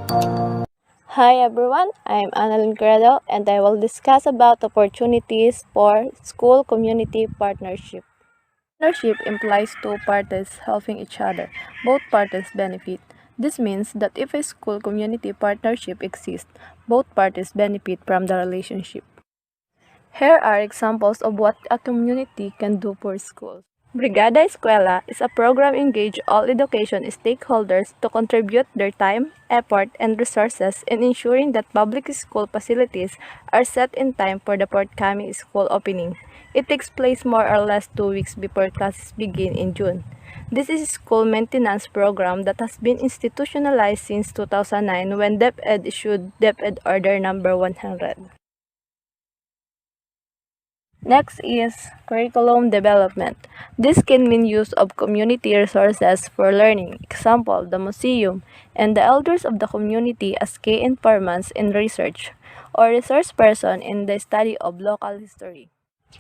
Hi everyone, I'm Annalyn Credo and I will discuss about opportunities for school community partnership. Partnership implies two parties helping each other. Both parties benefit. This means that if a school community partnership exists, both parties benefit from the relationship. Here are examples of what a community can do for schools. Brigada Escuela is a program engage all education stakeholders to contribute their time, effort, and resources in ensuring that public school facilities are set in time for the forthcoming school opening. It takes place more or less 2 weeks before classes begin in June. This is a school maintenance program that has been institutionalized since 2009 when DepEd issued DepEd Order Number 100. Next is curriculum development. This can mean use of community resources for learning, example, the museum, and the elders of the community as key informants in research, or resource person in the study of local history.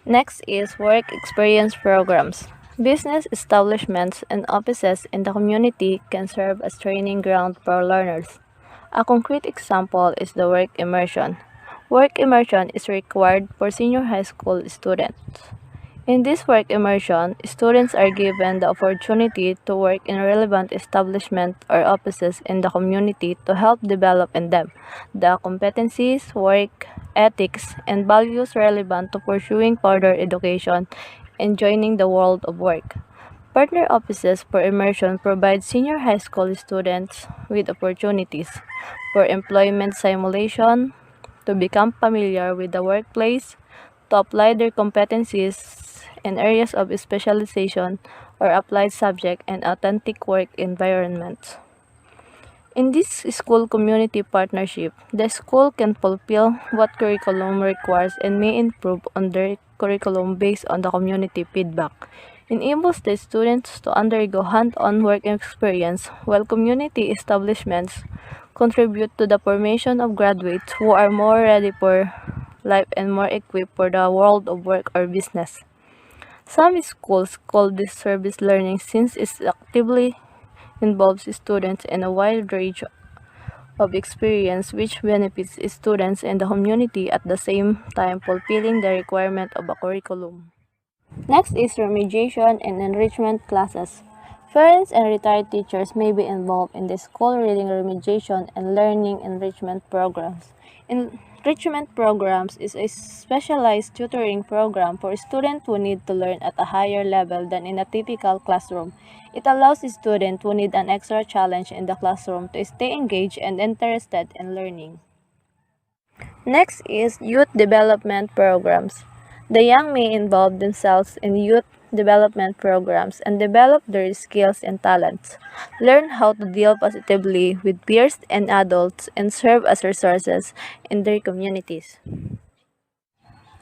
Next is work experience programs. Business establishments and offices in the community can serve as training ground for learners. A concrete example is the work immersion. Work immersion is required for senior high school students. In this work immersion, students are given the opportunity to work in relevant establishments or offices in the community to help develop in them the competencies, work ethics, and values relevant to pursuing further education and joining the world of work. Partner offices for immersion provide senior high school students with opportunities for employment simulation, to become familiar with the workplace, to apply their competencies in areas of specialization or applied subject and authentic work environments. In this school community partnership, the school can fulfill what curriculum requires and may improve on their curriculum based on the community feedback. Enables the students to undergo hand-on work experience while community establishments contribute to the formation of graduates who are more ready for life and more equipped for the world of work or business. Some schools call this service learning since it actively involves students in a wide range of experience which benefits students and the community at the same time fulfilling the requirement of a curriculum. Next is remediation and enrichment classes. Parents and retired teachers may be involved in the school reading remediation and learning enrichment programs. Enrichment programs is a specialized tutoring program for students who need to learn at a higher level than in a typical classroom. It allows students who need an extra challenge in the classroom to stay engaged and interested in learning. Next is youth development programs. The young may involve themselves in youth development programs and develop their skills and talents, learn how to deal positively with peers and adults, and serve as resources in their communities.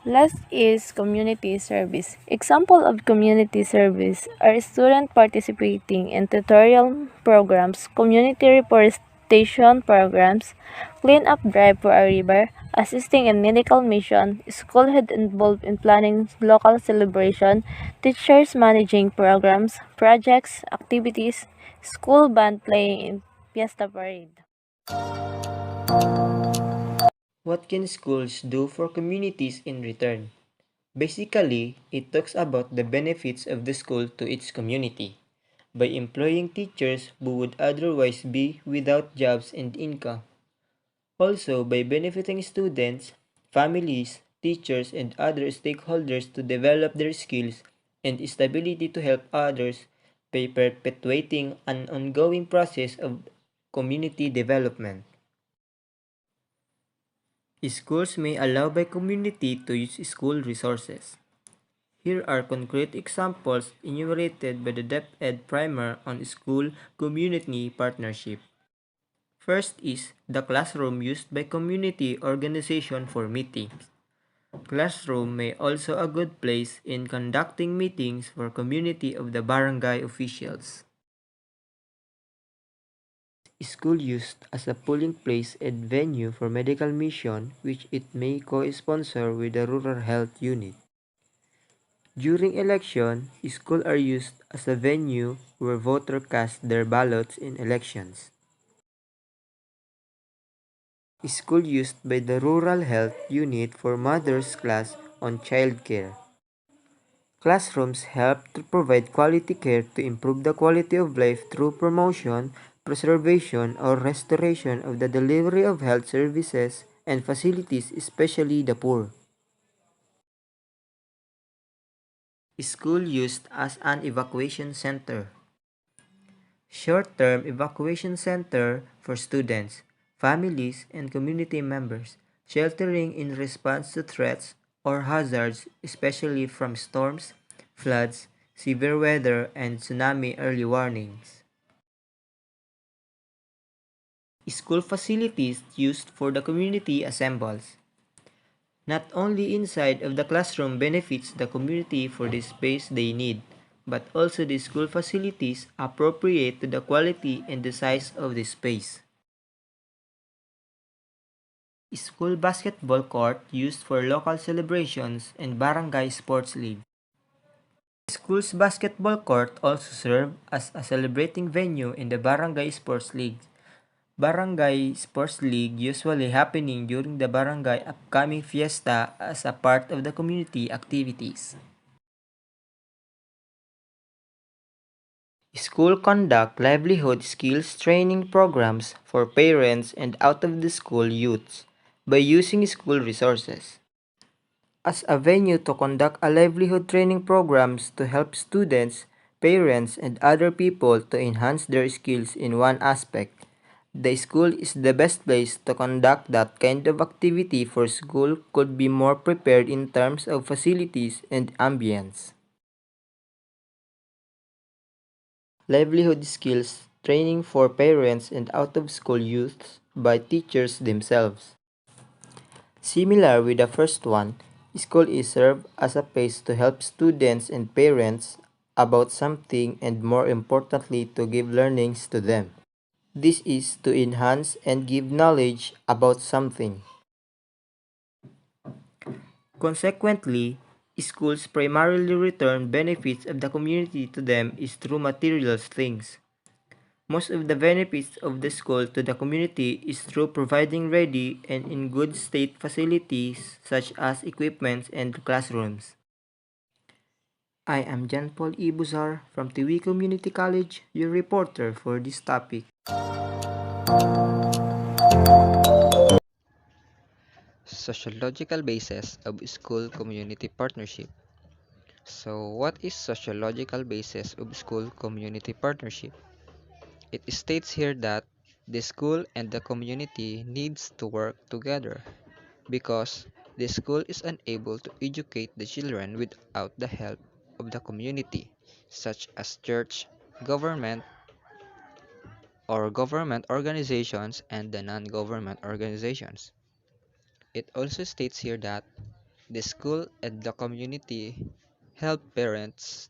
Last is community service. Example of community service are students participating in tutorial programs, community reforestation programs, clean up drive for a river, assisting in medical mission, school head involved in planning local celebration, teachers managing programs, projects, activities, school band playing in fiesta parade. What can schools do for communities in return? Basically, it talks about the benefits of the school to its community by employing teachers who would otherwise be without jobs and income. Also, by benefiting students, families, teachers, and other stakeholders to develop their skills and stability to help others by perpetuating an ongoing process of community development. Schools may allow by community to use school resources. Here are concrete examples enumerated by the DepEd Primer on school community partnership. First is the classroom used by community organization for meetings. Classroom may also a good place in conducting meetings for community of the barangay officials. School used as a polling place and venue for medical mission which it may co-sponsor with the rural health unit. During election, schools are used as a venue where voters cast their ballots in elections. School used by the Rural Health Unit for Mothers class on childcare. Classrooms help to provide quality care to improve the quality of life through promotion, preservation, or restoration of the delivery of health services and facilities, especially the poor. School used as an evacuation center. Short-term evacuation center for students, families, and community members, sheltering in response to threats or hazards, especially from storms, floods, severe weather, and tsunami early warnings. School facilities used for the community assembles. Not only inside of the classroom benefits the community for the space they need, but also the school facilities appropriate to the quality and the size of the space. School basketball court used for local celebrations and barangay sports league. School's basketball court also serve as a celebrating venue in the barangay sports league. Barangay sports league usually happening during the barangay upcoming fiesta as a part of the community activities. School conduct livelihood skills training programs for parents and out-of-the-school youths by using school resources as a venue to conduct a livelihood training programs to help students, parents, and other people to enhance their skills in one aspect. The school is the best place to conduct that kind of activity for school could be more prepared in terms of facilities and ambience. Livelihood skills training for parents and out-of-school youths by teachers themselves. Similar with the first one, school is served as a place to help students and parents about something and more importantly to give learnings to them. This is to enhance and give knowledge about something. Consequently, schools primarily return benefits of the community to them is through material things. Most of the benefits of the school to the community is through providing ready and in good state facilities such as equipments and classrooms. I am John Paul Ibuzar from Tiwi Community College, your reporter for this topic. Sociological basis of school community partnership. So, what is sociological basis of school community partnership? It states here that the school and the community needs to work together because the school is unable to educate the children without the help of the community, such as church, government, or government organizations and the non-government organizations. It also states here that the school and the community help parents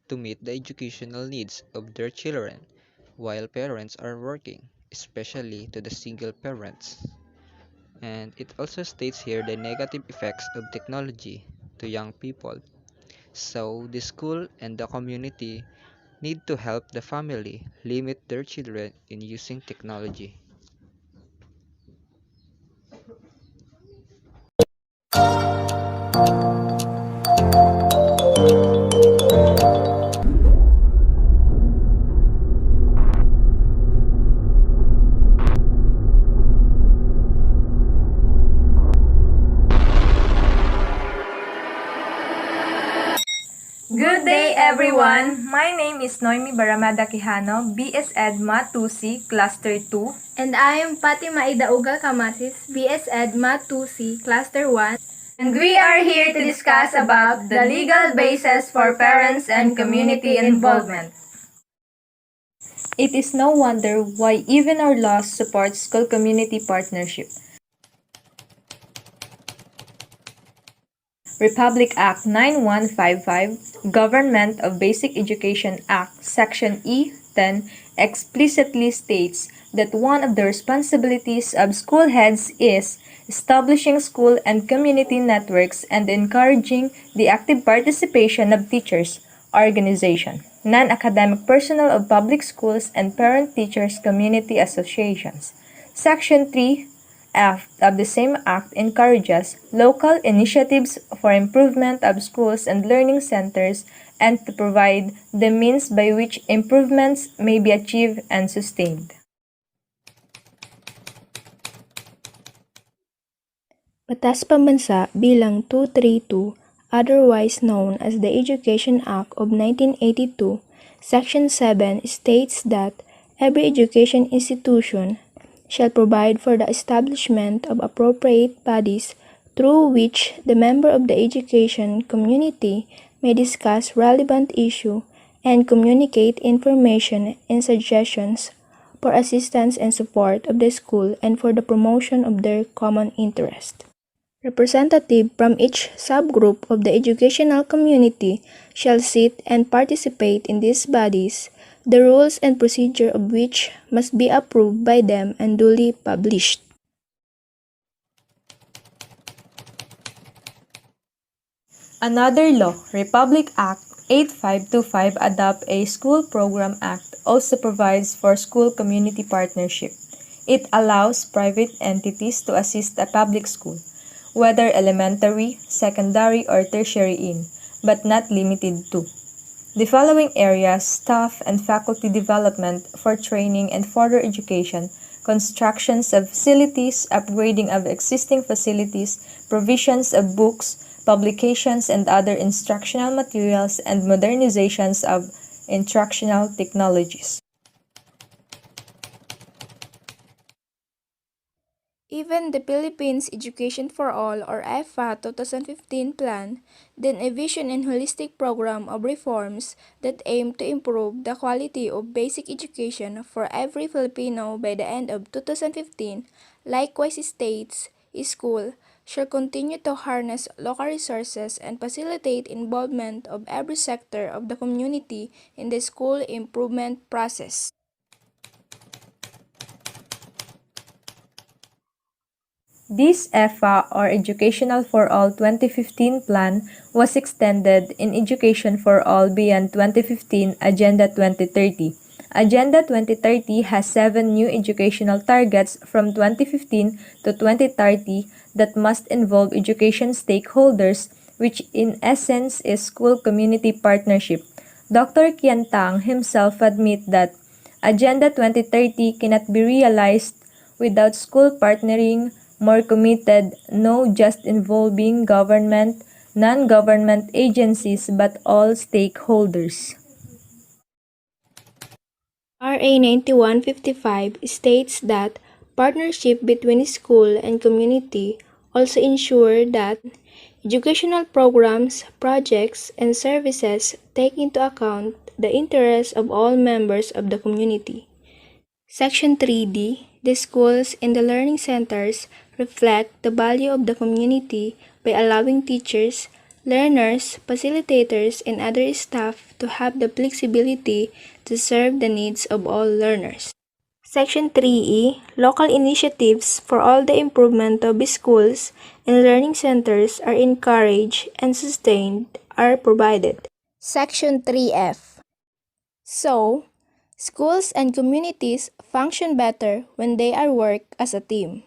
to meet the educational needs of their children while parents are working, especially to the single parents. And it also states here the negative effects of technology to young people. So the school and the community need to help the family limit their children in using technology. Good day, everyone! My name is Noemi Baramada Quijano, BS Ed Math 2C, Cluster 2. And I am Fatima Idauga Kamasis, BS Ed Math 2C, Cluster 1. And we are here to discuss about the legal basis for parents and community involvement. It is no wonder why even our laws support school-community partnership. Republic Act 9155, Government of Basic Education Act, Section E10 explicitly states that one of the responsibilities of school heads is establishing school and community networks and encouraging the active participation of teachers, organization, non-academic personnel of public schools and parent-teachers community associations. Section 3F of the same Act encourages local initiatives for improvement of schools and learning centers and to provide the means by which improvements may be achieved and sustained. Batas Pambansa Bilang 232, otherwise known as the Education Act of 1982, Section 7 states that every education institution shall provide for the establishment of appropriate bodies through which the member of the education community may discuss relevant issue and communicate information and suggestions for assistance and support of the school and for the promotion of their common interest. Representative from each subgroup of the educational community shall sit and participate in these bodies, the rules and procedure of which must be approved by them and duly published. Another law, Republic Act 8525, adopt a School Program Act, also provides for school community partnership. It allows private entities to assist a public school, whether elementary, secondary, or tertiary in, but not limited to. The following areas: staff and faculty development for training and further education, constructions of facilities, upgrading of existing facilities, provisions of books, publications and other instructional materials, and modernizations of instructional technologies. Even the Philippines Education for All or EFA 2015 plan, then a vision and holistic program of reforms that aim to improve the quality of basic education for every Filipino by the end of 2015, likewise states, school shall continue to harness local resources and facilitate involvement of every sector of the community in the school improvement process. This EFA or Educational for All 2015 plan was extended in Education for All beyond 2015 Agenda 2030. Agenda 2030 has 7 new educational targets from 2015 to 2030 that must involve education stakeholders, which in essence is school community partnership. Dr. Kian Tang himself admit that Agenda 2030 cannot be realized without school partnering more committed, no just involving government, non-government agencies, but all stakeholders. RA 9155 states that partnership between school and community also ensure that educational programs, projects, and services take into account the interests of all members of the community. Section 3D, the schools and the learning centers reflect the value of the community by allowing teachers, learners, facilitators, and other staff to have the flexibility to serve the needs of all learners. Section 3E, local initiatives for all the improvement of schools and learning centers are encouraged and sustained are provided. Section 3F. So, schools and communities function better when they are work as a team.